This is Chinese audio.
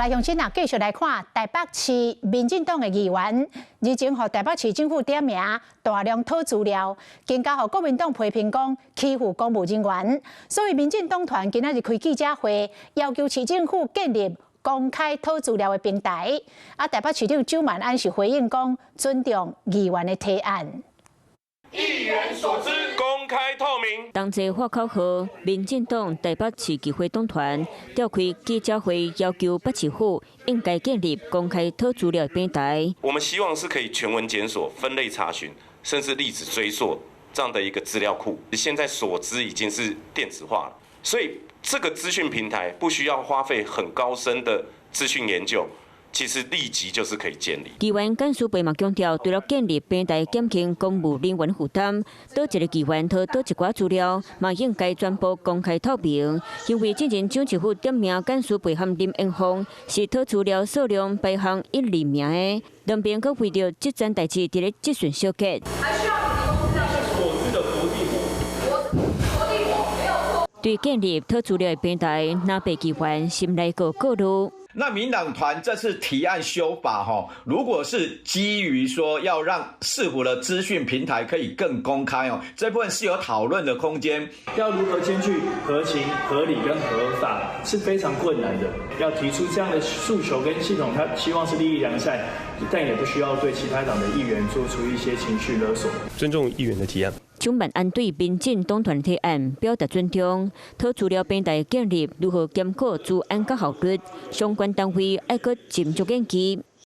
來，鄉親啊，繼續來看台北市民進黨的議員日前和台北市政府點名大量討資料，更加和國民黨批評講欺負公務人員。所以民進黨團今仔日開記者會，要求市政府建立公開討資料的平台。台北市長周滿安是回應講，尊重議員的提案。議員所知，公開透明。同齊外口號，民進黨台北市議會黨團召開記者會，要求北市府應該建立公開討資料平台。我們希望是可以全文檢索、分類查詢，甚至歷史追溯這樣的一個資料庫。現在所知已經是電子化了，所以這個資訊平台不需要花費很高深的資訊研究。其實立即就是可以建立。議員簡舒培嘛強調，除了建立平台減輕公務人員負擔，倒一個議員討倒一寡資料，嘛應該全部公開透明。因為之前蔣市府點名簡舒培和林延鳳是討資料數量排行1、2名的，兩邊閣為着這件代誌佇咧質詢小結。對建立討資料的平台，那被議員心內個顧慮。那民黨團這次提案修法，如果是基於說要讓市府的資訊平台可以更公開，這部分是有討論的空間。要如何兼具合情、合理跟合法是非常困難的。要提出這樣的訴求跟系統，他希望是利益良善，但也不需要對其他黨的議員做出一些情緒勒索。尊重議員的提案。周滿安對民進黨團提案表達尊重，討資料平台建立如何兼顧資安甲效率，相關單位愛閣斟酌研究。